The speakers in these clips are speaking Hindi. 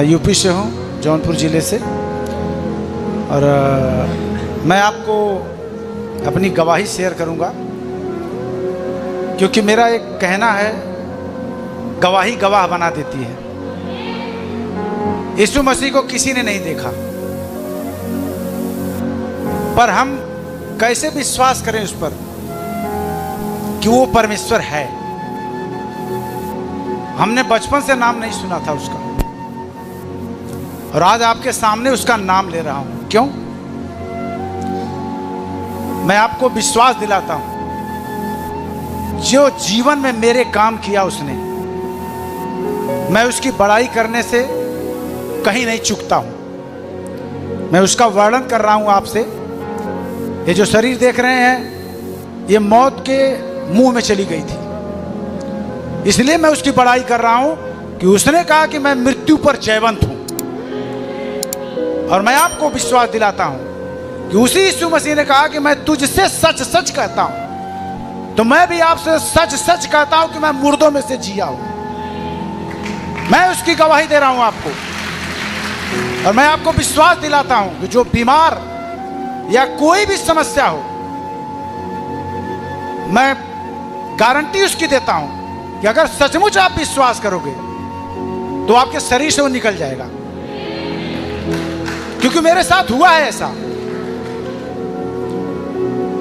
मैं यूपी से हूँ, जौनपुर ज़िले से। और मैं आपको अपनी गवाही शेयर करूँगा, क्योंकि मेरा एक कहना है, गवाही गवाह बना देती है। यीशु मसीह को किसी ने नहीं देखा, पर हम कैसे विश्वास करें उस पर कि वो परमेश्वर है। हमने बचपन से नाम नहीं सुना था उसका, और आज आपके सामने उसका नाम ले रहा हूं। क्यों? मैं आपको विश्वास दिलाता हूं, जो जीवन में मेरे काम किया उसने, मैं उसकी बड़ाई करने से कहीं नहीं चूकता हूं। मैं उसका वर्णन कर रहा हूं आपसे। ये जो शरीर देख रहे हैं, ये मौत के मुंह में चली गई थी, इसलिए मैं उसकी बड़ाई कर रहा हूं कि उसने कहा कि मैं मृत्यु पर जयवंत हूं। और मैं आपको विश्वास दिलाता हूं कि उसी यीशु मसीह ने कहा कि मैं तुझसे सच सच कहता हूं, तो मैं भी आपसे सच सच कहता हूं कि मैं मुर्दों में से जिया हूं। मैं उसकी गवाही दे रहा हूं आपको, और मैं आपको विश्वास दिलाता हूं कि जो बीमार या कोई भी समस्या हो, मैं गारंटी उसकी देता हूं कि अगर सचमुच आप विश्वास करोगे तो आपके शरीर से वो निकल जाएगा। क्योंकि मेरे साथ हुआ है ऐसा।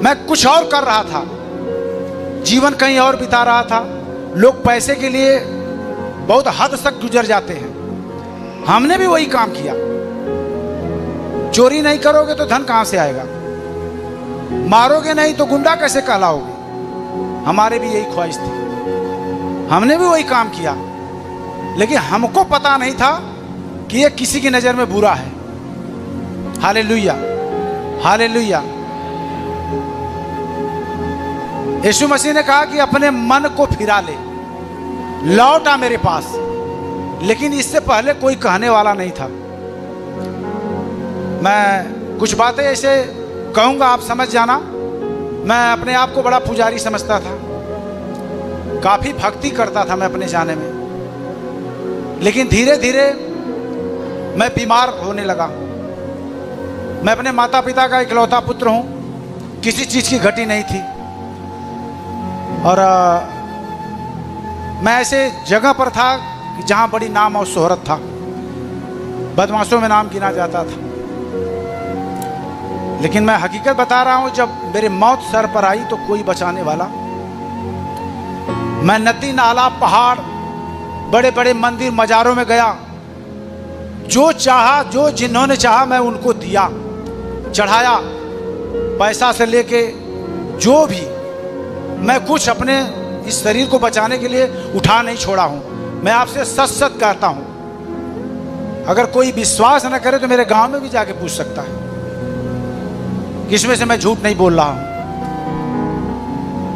मैं कुछ और कर रहा था, जीवन कहीं और बिता रहा था। लोग पैसे के लिए बहुत हद तक गुजर जाते हैं, हमने भी वही काम किया। चोरी नहीं करोगे तो धन कहां से आएगा, मारोगे नहीं तो गुंडा कैसे कहलाओगे। हमारे भी यही ख्वाहिश थी, हमने भी वही काम किया, लेकिन हमको पता नहीं था कि ये किसी की नजर में बुरा है। Hallelujah, hallelujah. यीशु मसीह ने कहा कि अपने मन को फिरा ले, लौट आ मेरे पास। लेकिन इससे पहले कोई कहने वाला नहीं था। मैं कुछ बातें ऐसे कहूंगा, आप समझ जाना। मैं अपने आप को बड़ा पुजारी समझता था, काफी भक्ति करता था मैं अपने जाने में, लेकिन धीरे धीरे मैं बीमार होने लगा। मैं अपने माता पिता का इकलौता पुत्र हूं, किसी चीज की घटी नहीं थी। और मैं ऐसे जगह पर था जहां बड़ी नाम और शोहरत था, बदमाशों में नाम गिना जाता था। लेकिन मैं हकीकत बता रहा हूं, जब मेरी मौत सर पर आई तो कोई बचाने वाला। मैं नदी नाला पहाड़ बड़े बड़े मंदिर मजारों में गया, जो चाहा, जो जिन्होंने चाहा मैं उनको दिया, चढ़ाया, पैसा से लेके जो भी। मैं कुछ अपने इस शरीर को बचाने के लिए उठा नहीं छोड़ा हूं। मैं आपसे सच सच कहता हूं, अगर कोई विश्वास न करे तो मेरे गांव में भी जाके पूछ सकता है, इसमें से मैं झूठ नहीं बोल रहा हूं।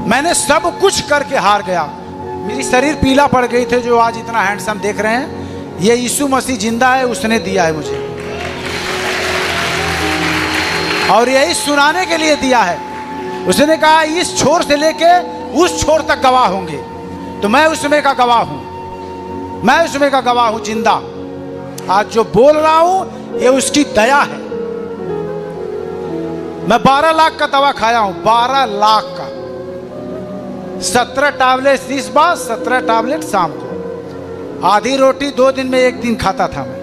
मैंने सब कुछ करके हार गया। मेरी शरीर पीला पड़ गई थे, जो आज इतना हैंडसम देख रहे हैं, ये यीशु मसीह जिंदा है, उसने दिया है मुझे, और यही सुनाने के लिए दिया है। उसने कहा इस छोर से लेके उस छोर तक गवाह होंगे, तो मैं उसमें का गवाह हूं, मैं उसमें का गवाह हूं जिंदा। आज जो बोल रहा हूं ये उसकी दया है। मैं 12 लाख का दवा खाया हूं, 12 लाख का। 17 टैबलेट इस बार, 17 टैबलेट शाम को। आधी रोटी 2 दिन में 1 दिन खाता था मैं।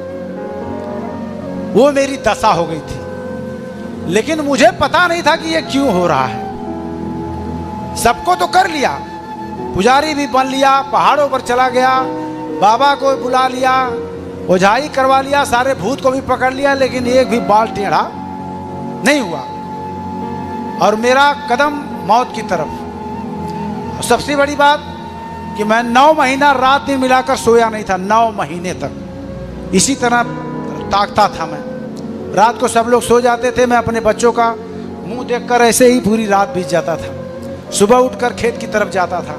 वो मेरी दशा हो गई थी, लेकिन मुझे पता नहीं था कि ये क्यों हो रहा है। सबको तो कर लिया, पुजारी भी बन लिया, पहाड़ों पर चला गया, बाबा को बुला लिया, ओझाई करवा लिया, सारे भूत को भी पकड़ लिया, लेकिन एक भी बाल टेढ़ा नहीं हुआ। और मेरा कदम मौत की तरफ। सबसे बड़ी बात कि मैं 9 महीना रात दिन मिलाकर सोया नहीं था, 9 महीने तक इसी तरह ताकता था मैं। रात को सब लोग सो जाते थे, मैं अपने बच्चों का मुंह देखकर ऐसे ही पूरी रात बीत जाता था। सुबह उठकर खेत की तरफ जाता था,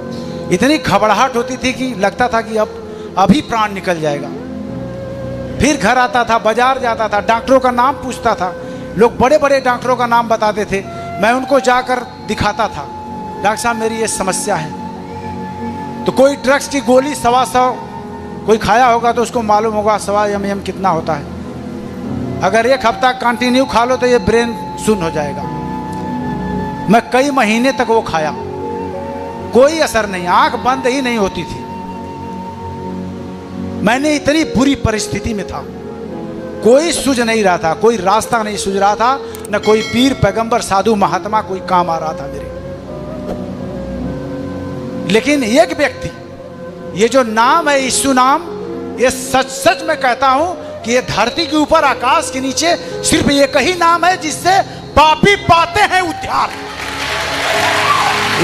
इतनी घबराहट होती थी कि लगता था कि अब अभी प्राण निकल जाएगा। फिर घर आता था, बाजार जाता था, डॉक्टरों का नाम पूछता था। लोग बड़े बड़े डॉक्टरों का नाम बताते थे, मैं उनको जाकर दिखाता था, डॉक्टर साहब मेरी ये समस्या है। तो कोई ड्रग्स की गोली 125 कोई खाया होगा तो उसको मालूम होगा सवा एम कितना होता है। अगर एक हफ्ता कंटिन्यू खा लो तो ये ब्रेन सुन्न हो जाएगा। मैं कई महीने तक वो खाया, कोई असर नहीं, आंख बंद ही नहीं होती थी। मैंने इतनी बुरी परिस्थिति में था, कोई सूझ नहीं रहा था, कोई रास्ता नहीं सूझ रहा था, न कोई पीर पैगंबर साधु महात्मा कोई काम आ रहा था मेरे। लेकिन एक व्यक्ति, ये जो नाम है यीशु नाम, ये सच सच मैं कहता हूं कि ये धरती के ऊपर आकाश के नीचे सिर्फ एक ही नाम है जिससे पापी पाते हैं उद्धार।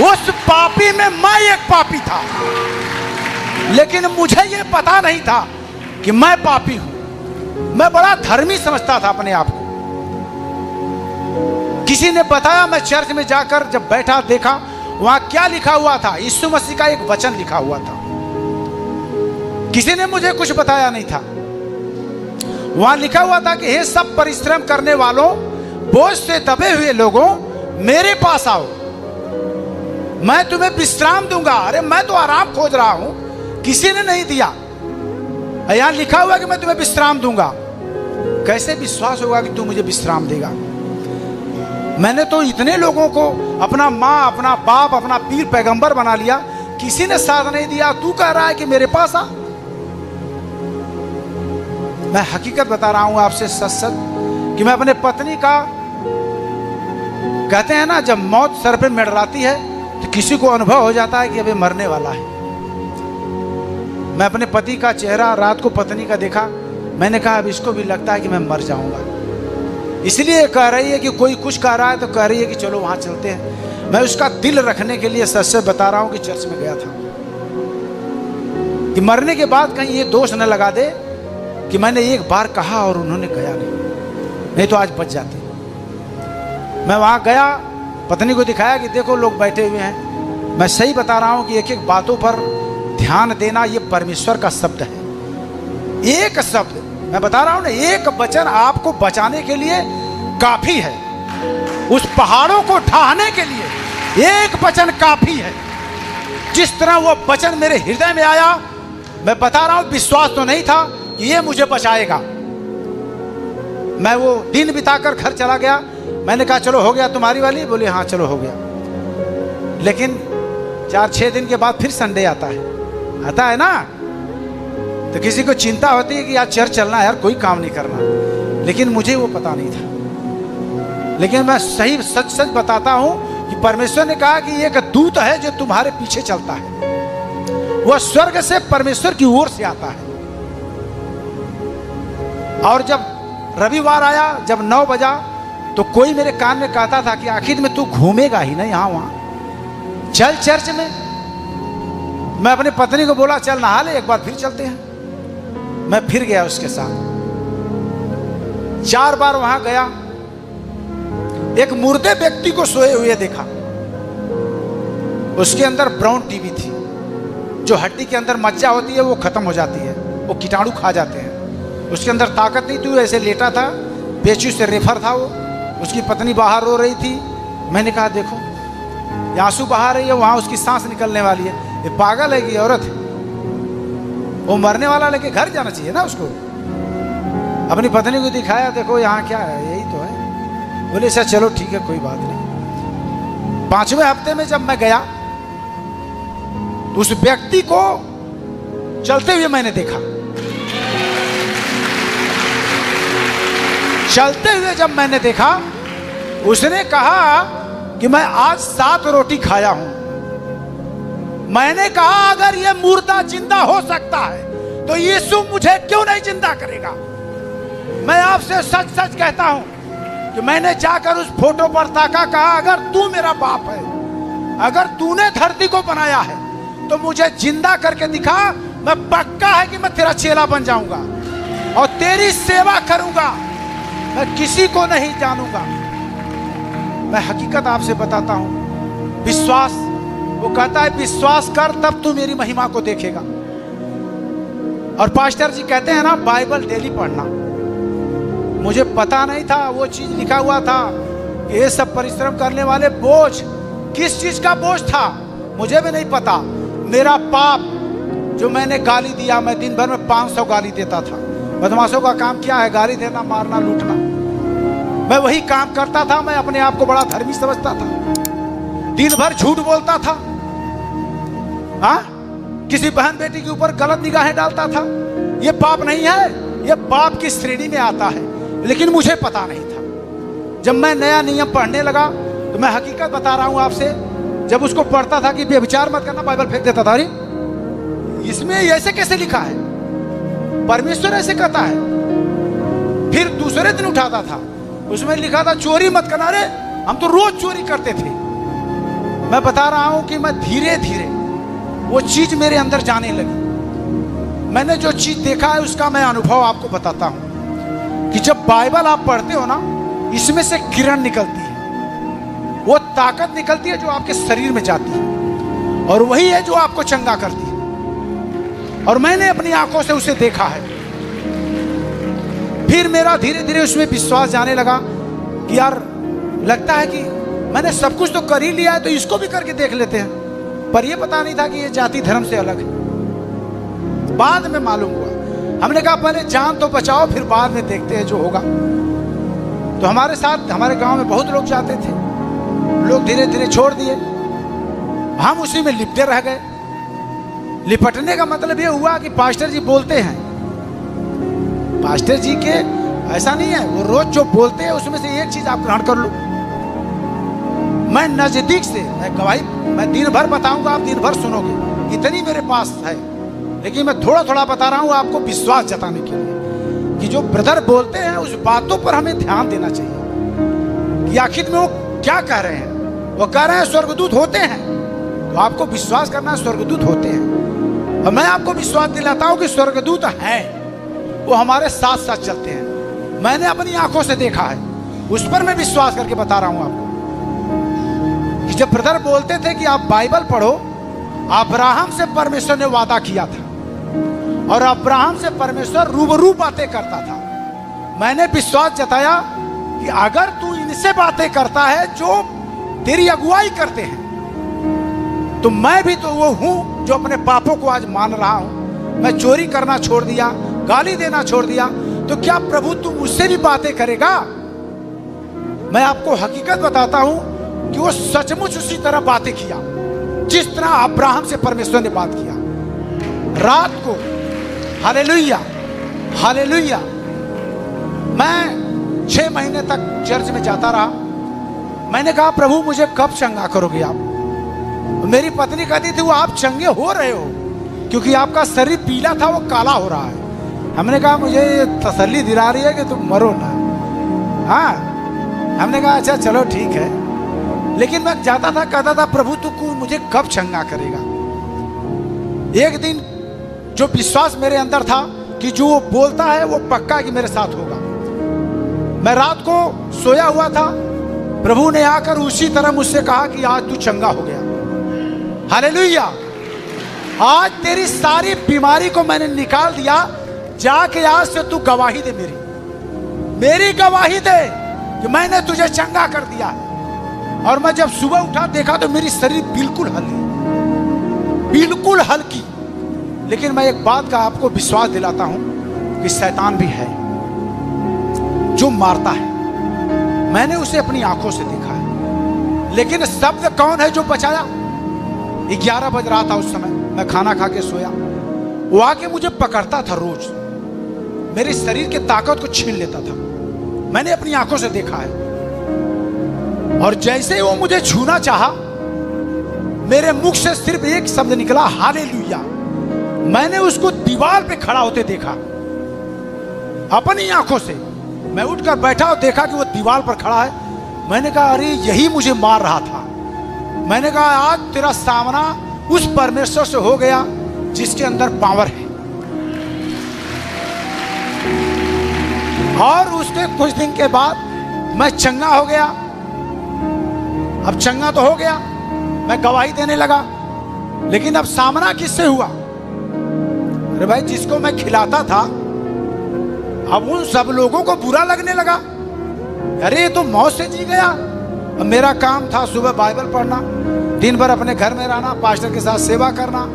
उस पापी में मैं एक पापी था, लेकिन मुझे ये पता नहीं था कि मैं पापी हूं। मैं बड़ा धर्मी समझता था अपने आप को। किसी ने बताया, मैं चर्च में जाकर जब बैठा देखा वहां क्या लिखा हुआ था, यीशु मसीह का एक वचन लिखा हुआ था। किसी ने मुझे कुछ बताया नहीं था। वहां लिखा हुआ था कि हे सब परिश्रम करने वालों, बोझ से दबे हुए लोगों, मेरे पास आओ, मैं तुम्हें विश्राम दूंगा। अरे मैं तो आराम खोज रहा हूं, किसी ने नहीं दिया। यहां लिखा हुआ कि मैं तुम्हें विश्राम दूंगा। कैसे विश्वास होगा कि तू मुझे विश्राम देगा? मैंने तो इतने लोगों को अपना माँ, अपना बाप, अपना पीर पैगंबर बना लिया, किसी ने साथ नहीं दिया। तू कह रहा है कि मेरे पास आ। मैं हकीकत बता रहा हूं आपसे सच सच कि मैं अपने पत्नी का, कहते हैं ना जब मौत सर पे मंडराती है तो किसी को अनुभव हो जाता है कि अभी मरने वाला है। मैं अपने पति का चेहरा रात को पत्नी का देखा, मैंने कहा अब इसको भी लगता है कि मैं मर जाऊंगा। इसलिए कह रही है कि कोई कुछ कह रहा है तो कह रही है कि चलो वहां चलते हैं। मैं उसका दिल रखने के लिए सच से बता रहा हूं कि चर्च में गया था कि मरने के बाद कहीं ये दोष न लगा दे कि मैंने एक बार कहा और उन्होंने गया नहीं तो आज बच जाते। मैं वहां गया, पत्नी को दिखाया कि देखो लोग बैठे हुए हैं। मैं सही बता रहा हूं कि एक एक बातों पर ध्यान देना ये परमेश्वर का शब्द है। एक शब्द मैं बता रहा हूं ना, एक वचन आपको बचाने के लिए काफी है। उस पहाड़ों को ढाने के लिए एक वचन काफी है। जिस तरह वो वचन मेरे हृदय में आया, मैं बता रहा हूं विश्वास तो नहीं था कि ये मुझे बचाएगा। मैं वो दिन बिताकर घर चला गया। मैंने कहा चलो हो गया तुम्हारी वाली? बोले हाँ चलो हो गया। लेकिन 4-6 दिन के बाद फिर संडे आता है ना, तो किसी को चिंता होती है कि यार चर्च चलना है, यार कोई काम नहीं करना। लेकिन मुझे वो पता नहीं था। लेकिन मैं सही सच सच बताता हूं कि परमेश्वर ने कहा कि एक दूत है जो तुम्हारे पीछे चलता है। वह स्वर्ग से परमेश्वर की ओर से आता है। और जब रविवार आया, जब 9 बजा, तो कोई मेरे कान में कहता था कि आखिर में तू घूमेगा ही ना यहाँ वहां, चल चर्च में। मैं अपनी पत्नी को बोला चल नहा ले, एक बार फिर चलते हैं। मैं फिर गया उसके साथ। 4 बार वहां गया। एक मुर्दे व्यक्ति को सोए हुए देखा। उसके अंदर ब्राउन टीबी थी। जो हड्डी के अंदर मज्जा होती है वो खत्म हो जाती है, वो कीटाणु खा जाते हैं। उसके अंदर ताकत नहीं थी, ऐसे लेटा था, पेचू से रेफर था वो। उसकी पत्नी बाहर रो रही थी। मैंने कहा देखो ये आंसू बहा रही है, वहां उसकी सांस निकलने वाली है। ये पागल है कि औरत है, वो मरने वाला लेके घर जाना चाहिए ना उसको। अपनी पत्नी को दिखाया, देखो यहाँ क्या है, यही तो है। बोले सर चलो ठीक है कोई बात नहीं। 5वें हफ्ते में जब मैं गया तो उस व्यक्ति को चलते हुए मैंने देखा। चलते हुए जब मैंने देखा, उसने कहा कि मैं आज 7 रोटी खाया हूं। मैंने कहा अगर ये मुर्दा जिंदा हो सकता है तो यीशु मुझे क्यों नहीं जिंदा करेगा? मैं आपसे सच सच कहता हूं कि मैंने जाकर उस फोटो पर ताका, कहा अगर तू मेरा बाप है, अगर तूने धरती को बनाया है तो मुझे जिंदा करके दिखा। मैं पक्का है कि मैं तेरा चेला बन जाऊंगा और तेरी सेवा करूंगा। मैं किसी को नहीं जानूंगा। मैं हकीकत आपसे बताता हूं। विश्वास, वो कहता है विश्वास कर तब तू मेरी महिमा को देखेगा। और पास्टर जी कहते हैं ना बाइबल डेली पढ़ना। मुझे पता नहीं था वो चीज लिखा हुआ था कि ये सब परिश्रम करने वाले बोझ, किस चीज का बोझ था मुझे भी नहीं पता। मेरा पाप जो मैंने गाली दिया, मैं दिन भर में 500 गाली देता था। बदमाशों का काम क्या है? गाली देना, मारना, लूटना। मैं वही काम करता था। मैं अपने आप को बड़ा धर्मी समझता था, दिन भर झूठ बोलता था, हाँ, किसी बहन बेटी के ऊपर गलत निगाहें डालता था। ये पाप नहीं है, ये पाप की श्रेणी में आता है, लेकिन मुझे पता नहीं था। जब मैं नया नियम पढ़ने लगा तो मैं हकीकत बता रहा हूं आपसे, जब उसको पढ़ता था कि व्यभिचार मत करना, बाइबल फेंक देता था। अरे इसमें ऐसे कैसे लिखा है? परमेश्वर ऐसे कहता है। फिर दूसरे दिन उठाता था, उसमें लिखा था चोरी मत करना। अरे हम तो रोज चोरी करते थे। मैं बता रहा हूं कि मैं धीरे धीरे वो चीज मेरे अंदर जाने लगी। मैंने जो चीज देखा है उसका मैं अनुभव आपको बताता हूं कि जब बाइबल आप पढ़ते हो ना, इसमें से किरण निकलती है, वो ताकत निकलती है जो आपके शरीर में जाती है, और वही है जो आपको चंगा करती है। और मैंने अपनी आंखों से उसे देखा है। फिर मेरा धीरे धीरे उसमें विश्वास जाने लगा कि यार, लगता है कि मैंने सब कुछ तो कर ही लिया है, तो इसको भी करके देख लेते हैं। पर यह पता नहीं था कि ये जाति धर्म से अलग है। बाद में मालूम हुआ। हमने कहा पहले जान तो बचाओ, फिर बाद में देखते हैं जो होगा। तो हमारे साथ हमारे गांव में बहुत लोग जाते थे, लोग धीरे धीरे छोड़ दिए, हम उसी में लिपटे रह गए। लिपटने का मतलब ये हुआ कि पास्टर जी बोलते हैं, पास्टर जी के ऐसा नहीं है, वो रोज जो बोलते हैं उसमें से एक चीज आप ग्रहण कर लो। मैं नजदीक से, मैं गवाही, मैं दिन भर बताऊंगा, आप दिन भर सुनोगे, इतनी मेरे पास है। लेकिन मैं थोड़ा थोड़ा बता रहा हूं आपको विश्वास जताने के लिए कि जो ब्रदर बोलते हैं उस बातों पर हमें ध्यान देना चाहिए कि आखिर में वो क्या कह रहे हैं। वो कह रहे हैं स्वर्गदूत होते हैं, तो आपको विश्वास करना है स्वर्गदूत होते हैं। और मैं आपको विश्वास दिलाता हूं कि स्वर्गदूत हैं, वो हमारे साथ साथ चलते हैं। मैंने अपनी आंखों से देखा है, उस पर मैं विश्वास करके बता रहा हूं आपको कि जब ब्रदर बोलते थे कि आप बाइबल पढ़ो, अब्राहम से परमेश्वर ने वादा किया था और अब्राहम से परमेश्वर रूबरू बातें करता था। मैंने विश्वास जताया कि अगर तू इनसे बातें करता है जो तेरी अगुवाई करते हैं, तो मैं भी तो वो हूं जो अपने पापों को आज मान रहा हूं। मैं चोरी करना छोड़ दिया, गाली देना छोड़ दिया, तो क्या प्रभु तू मुझसे भी बातें करेगा? मैं आपको हकीकत बताता हूं कि वो सचमुच उसी तरह बातें किया जिस तरह अब्राहम से परमेश्वर ने बात किया। रात को, हालेलुया हालेलुया, मैं 6 महीने तक चर्च में जाता रहा। मैंने कहा प्रभु मुझे कब चंगा करोगे आप? मेरी पत्नी कहती थी वो आप चंगे हो रहे हो क्योंकि आपका शरीर पीला था, वो काला हो रहा है। हमने कहा मुझे ये तसल्ली दिला रही है कि तुम मरो ना। हाँ, हमने कहा अच्छा चलो ठीक है। लेकिन मैं जाता था, कहता था प्रभु तू मुझे कब चंगा करेगा? एक दिन जो विश्वास मेरे अंदर था कि जो वो बोलता है वो पक्का कि मेरे साथ होगा। मैं रात को सोया हुआ था, प्रभु ने आकर उसी तरह मुझसे कहा कि आज तू चंगा हो गया। हालेलुया, आज तेरी सारी बीमारी को मैंने निकाल दिया। जाके आज से तू गवाही दे, मेरी गवाही दे कि मैंने तुझे चंगा कर दिया। और मैं जब सुबह उठा देखा तो मेरी शरीर बिल्कुल हल्की, बिल्कुल हल्की। लेकिन मैं एक बात का आपको विश्वास दिलाता हूं कि शैतान भी है जो मारता है। मैंने उसे अपनी आंखों से देखा है। लेकिन शब्द कौन है जो बचाया? 11 बज रहा था उस समय, मैं खाना खा के सोया। वो आके मुझे पकड़ता था, रोज मेरे शरीर के ताकत को छीन लेता था। मैंने अपनी आंखों से देखा है। और जैसे ही वो मुझे छूना चाहा, मेरे मुख से सिर्फ एक शब्द निकला, हालेलुया। मैंने उसको दीवार पे खड़ा होते देखा अपनी आंखों से। मैं उठकर बैठा और देखा कि वो दीवार पर खड़ा है। मैंने कहा अरे यही मुझे मार रहा था। मैंने कहा आज तेरा सामना उस परमेश्वर से हो गया जिसके अंदर पावर है। और उसके कुछ दिन के बाद मैं चंगा हो गया। अब चंगा तो हो गया, मैं गवाही देने लगा। लेकिन अब सामना किससे हुआ? अरे भाई, जिसको मैं खिलाता था अब उन सब लोगों को बुरा लगने लगा। अरे ये तो मौत से जी गया। अब मेरा काम था सुबह बाइबल पढ़ना, दिन भर अपने घर में रहना, पास्टर के साथ सेवा करना,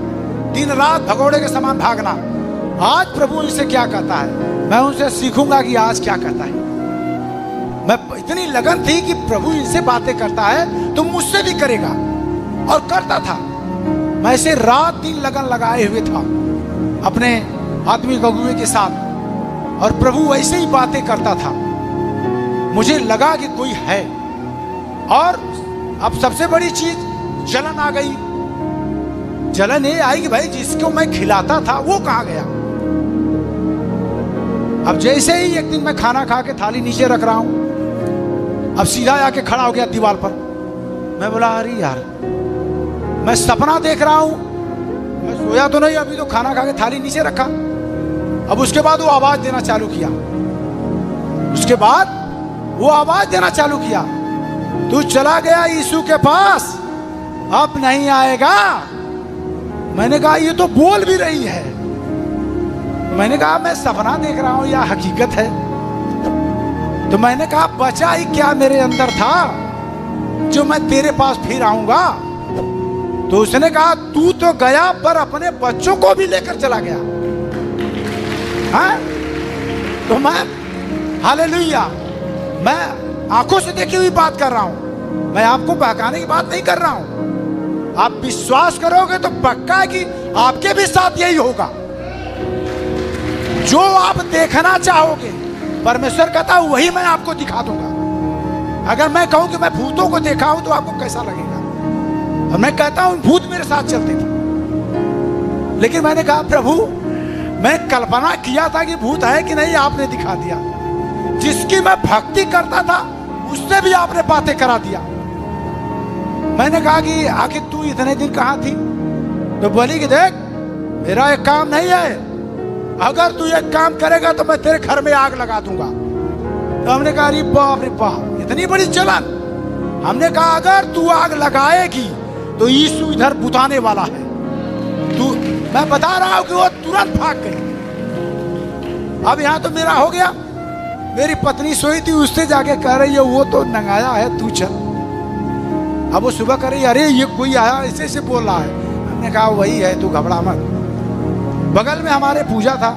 दिन रात भगोड़े के समान भागना। आज प्रभु इनसे क्या कहता है, मैं उनसे सीखूंगा कि आज क्या कहता है। मैं इतनी लगन थी कि प्रभु इनसे बातें करता है तो मुझसे भी करेगा, और करता था। मैं ऐसे रात दिन लगन लगाए हुए था अपने आत्मिक अगुवे के साथ, और प्रभु ऐसे ही बातें करता था। मुझे लगा कि कोई है। और अब सबसे बड़ी चीज जलन आ गई। जलन ये आई कि भाई जिसको मैं खिलाता था वो कहां गया। अब जैसे ही एक दिन मैं खाना खा के थाली नीचे रख रहा हूं, अब सीधा आके खड़ा हो गया दीवार पर। मैं बोला अरे यार, मैं सपना देख रहा हूं, मैं सोया तो नहीं, अभी तो खाना खा के थाली नीचे रखा। अब उसके बाद वो आवाज देना चालू किया। उसके बाद वो आवाज देना चालू किया, तू चला गया यीशु के पास, अब नहीं आएगा। मैंने कहा ये तो बोल भी रही है। मैंने कहा मैं सपना देख रहा हूं या हकीकत है। तो मैंने कहा बचा ही क्या मेरे अंदर था जो मैं तेरे पास फिर आऊंगा। तो उसने कहा तू तो गया पर अपने बच्चों को भी लेकर चला गया। हाँ? तो मैं हालेलुया, मैं आंखों से देखी हुई बात कर रहा हूं। मैं आपको बहकाने की बात नहीं कर रहा हूं। आप विश्वास करोगे तो पक्का है कि आपके भी साथ यही होगा। जो आप देखना चाहोगे परमेश्वर कहता है वही मैं आपको दिखा दूंगा। अगर मैं कहूं कि मैं भूतों को देखा हूं तो आपको कैसा लगेगा। और मैं कहता हूं भूत मेरे साथ चलते थे, लेकिन मैंने कहा प्रभु मैं कल्पना किया था कि भूत है कि नहीं, आपने दिखा दिया। जिसकी मैं भक्ति करता था उससे भी आपने बातें करा दिया। मैंने कहा कि आखिर तू इतने दिन कहां थी। तो बोली कि देख मेरा एक काम नहीं है, अगर तू एक काम करेगा तो मैं तेरे घर में आग लगा दूंगा। तो हमने कहा अरे बाप रे बाप, इतनी बड़ी जलन। हमने कहा अगर तू आग लगाएगी तो यीशु इधर बुताने वाला है। तू, मैं बता रहा हूं कि वो तुरंत भाग गई। अब यहां तो मेरा हो गया। मेरी पत्नी सोई थी, उससे जाके कह रही है वो तो नंगाया है, तू चल। अब वो सुबह कर रही अरे ये कोई आया ऐसे ऐसे बोल रहा है। हमने कहा वही है, तू घबरा मत। बगल में हमारे पूजा था,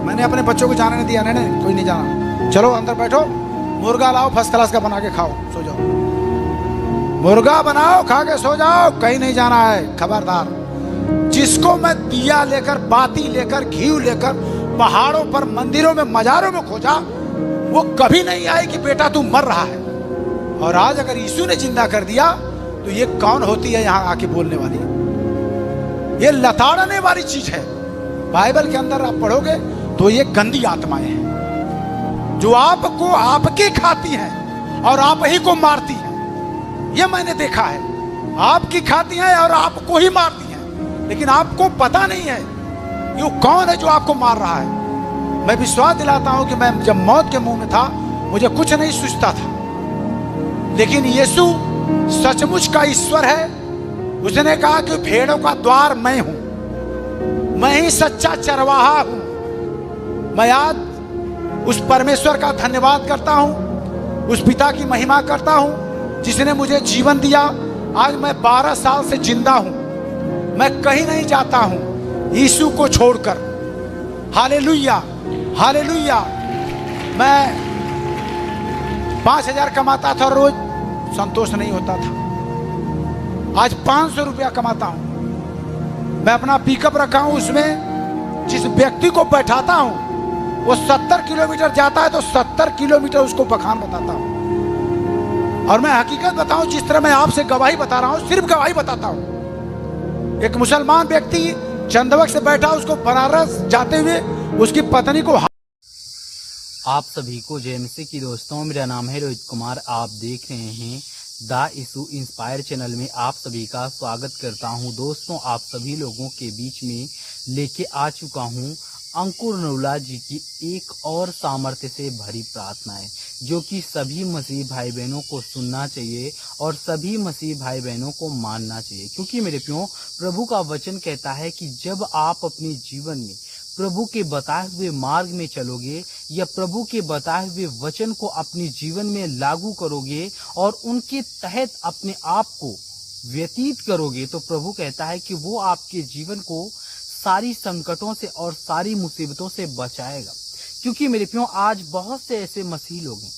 मैंने अपने बच्चों को जाने नहीं दिया। नहीं कोई नहीं जाना, चलो अंदर बैठो, मुर्गा लाओ फर्स्ट क्लास का बना के खाओ, सो जाओ। मुर्गा बनाओ, खा के सो जाओ, कहीं नहीं जाना है, खबरदार। जिसको मैं दिया लेकर, बाती लेकर, घी लेकर पहाड़ों पर, मंदिरों में, मजारों में खोजा, वो कभी नहीं आई कि बेटा तू मर रहा है। और आज अगर यीशु ने जिंदा कर दिया तो ये कौन होती है यहां आके बोलने वाली। ये लताड़ने वाली चीज है। बाइबल के अंदर आप पढ़ोगे तो ये गंदी आत्माएं हैं जो आपको आपके खाती हैं और आप ही को मारती हैं। ये मैंने देखा है, आपकी खाती हैं और आपको ही मारती हैं, लेकिन आपको पता नहीं है ये कौन है जो आपको मार रहा है। मैं विश्वास दिलाता हूं कि मैं जब मौत के मुंह में था मुझे कुछ नहीं सूझता था, लेकिन यीशु सचमुच का ईश्वर है। उसने कहा कि भेड़ों का द्वार मैं हूं, मैं ही सच्चा चरवाहा हूं। मैं आज उस परमेश्वर का धन्यवाद करता हूं, उस पिता की महिमा करता हूं जिसने मुझे जीवन दिया। आज मैं 12 साल से जिंदा हूं, मैं कहीं नहीं जाता हूं यीशु को छोड़कर। Hallelujah, hallelujah. मैं 5000 कमाता था रोज, संतोष नहीं होता था। आज 500 रुपया कमाता हूं। मैं अपना पिकअप रखा हूं, उसमें जिस व्यक्ति को बैठाता हूं वो 70 किलोमीटर जाता है तो 70 किलोमीटर उसको बखान बताता हूं। और मैं हकीकत बताऊं, जिस तरह मैं आपसे गवाही बता रहा हूं, सिर्फ गवाही बताता हूं। एक मुसलमान व्यक्ति चंदवक से बैठा, उसको बनारस जाते हुए उसकी पत्नी को। आप सभी को जय मसीह की दोस्तों, मेरा नाम है रोहित कुमार। आप देख रहे हैं द इशू इंस्पायर चैनल में आप सभी का स्वागत करता हूं। दोस्तों, आप सभी लोगों के बीच में लेके आ चुका हूं अंकुर नरूला जी की एक और सामर्थ्य से भरी प्रार्थनाएं, जो कि सभी मसीह भाई बहनों को सुनना चाहिए और सभी मसीह भाई बहनों को मानना चाहिए। क्योंकि मेरे प्रियो, प्रभु का वचन कहता है कि जब आप अपने जीवन में प्रभु के बताए हुए मार्ग में चलोगे या प्रभु के बताए हुए वचन को अपने जीवन में लागू करोगे और उनके तहत अपने आप को व्यतीत करोगे तो प्रभु कहता है कि वो आपके जीवन को सारी संकटों से और सारी मुसीबतों से बचाएगा। क्योंकि मेरे प्रियो, आज बहुत से ऐसे मसीह लोग हैं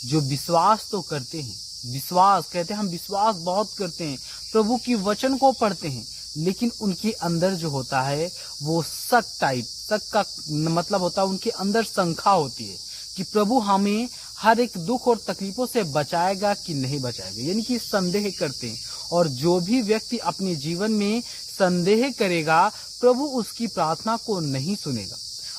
जो विश्वास तो करते हैं, विश्वास कहते हैं, हम विश्वास बहुत करते हैं, प्रभु की वचन को पढ़ते हैं, लेकिन उनके अंदर जो होता है वो शक टाइप, शक का मतलब होता है उनके अंदर शंका होती है कि प्रभु हमें हर एक दुख और तकलीफों से बचाएगा कि नहीं बचाएगा, यानी कि संदेह करते हैं। और जो भी व्यक्ति अपने जीवन में संदेह करेगा, प्रभु उसकी प्रार्थना को नहीं सुनेगा।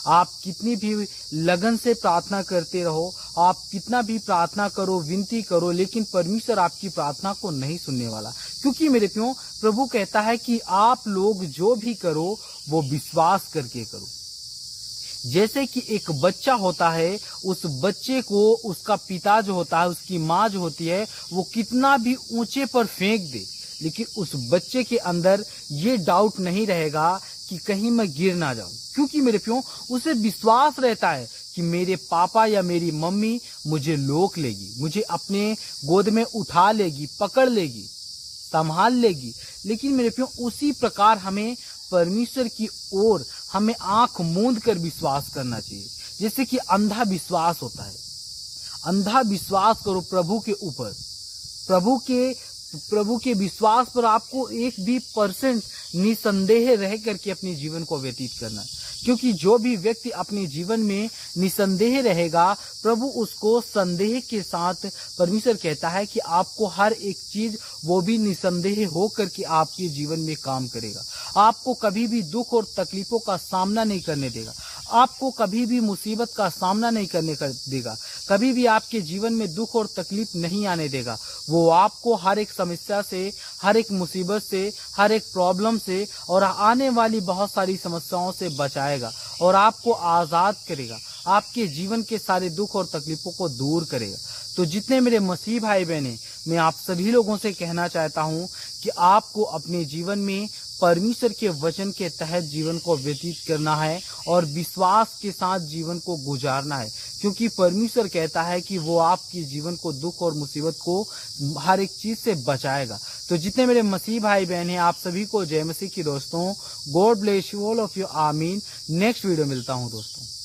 आप कितनी भी लगन से प्रार्थना करते रहो, आप कितना भी प्रार्थना करो, विनती करो, लेकिन परमेश्वर आपकी प्रार्थना को नहीं सुनने वाला। क्योंकि मेरे प्रियो, प्रभु कहता है कि आप लोग जो भी करो वो विश्वास करके करो। जैसे कि एक बच्चा होता है, उस बच्चे को उसका पिता जो होता है, उसकी माँ जो होती है, वो कितना भी ऊंचे पर फेंक दे, लेकिन उस बच्चे के अंदर ये डाउट नहीं रहेगा कि कहीं मैं गिर ना जाऊं। क्योंकि मेरे प्रियो, उसे विश्वास रहता है कि मेरे पापा या मेरी मम्मी मुझे लोक लेगी, मुझे अपने गोद में उठा लेगी, पकड़ लेगी, संभाल लेगी। लेकिन मेरे प्रियो, उसी प्रकार हमें परमेश्वर की ओर हमें आंख मूंद कर विश्वास करना चाहिए। जैसे कि अंधा विश्वास होता है, अंधा विश्वास करो प्रभु के ऊपर, प्रभु के विश्वास पर आपको 1% निसंदेह रह करके अपने जीवन को व्यतीत करना है। क्योंकि जो भी व्यक्ति अपने जीवन में निसंदेह रहेगा, प्रभु उसको संदेह के साथ, परमेश्वर कहता है कि आपको हर एक चीज वो भी निसंदेह हो करके आपके जीवन में काम करेगा। आपको कभी भी दुख और तकलीफों का सामना नहीं करने देगा, आपको कभी भी मुसीबत का सामना नहीं करने देगा, कभी भी आपके जीवन में दुख और तकलीफ नहीं आने देगा। वो आपको हर एक समस्या से, हर एक मुसीबत से, हर एक प्रॉब्लम से और आने वाली बहुत सारी समस्याओं से बचाएगा और आपको आजाद करेगा, आपके जीवन के सारे दुख और तकलीफों को दूर करेगा। तो जितने मेरे मसीह भाई बहने, मैं आप सभी लोगों से कहना चाहता हूं कि आपको अपने जीवन में परमेश्वर के वचन के तहत जीवन को व्यतीत करना है और विश्वास के साथ जीवन को गुजारना है। क्योंकि परमेश्वर कहता है कि वो आपके जीवन को दुख और मुसीबत को हर एक चीज से बचाएगा। तो जितने मेरे मसीह भाई बहन हैं, आप सभी को जय मसीह की दोस्तों। God bless you all of you, आमीन। नेक्स्ट वीडियो मिलता हूं दोस्तों।